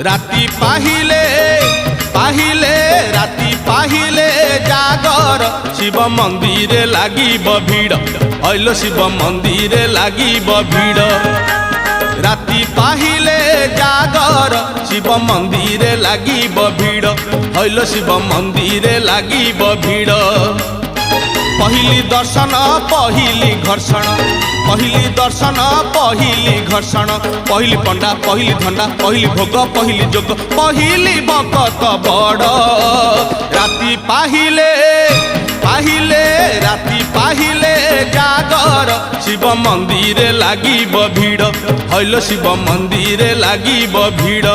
राति पाहिले पाहिले राति पाहिले जागर शिव मंदिर लागिब भीड़ हईल शिव मंदिर लागिब भीड़ राति पाहिले जागर शिव मंदिर लागिब भीड़ हईल शिव मंदिर लागिब भीड़ पहली दर्शन पहली घर्षण पहली दर्शन पहली घर्षण पहली पंडा पहली धंडा पहली भोग पहली जोग पहली भगत बड़ राति पाहिले पाहिले राति पाहिले जागर शिव मंदिर लागिब भीड़ हईल शिव मंदिर लागिब भीड़।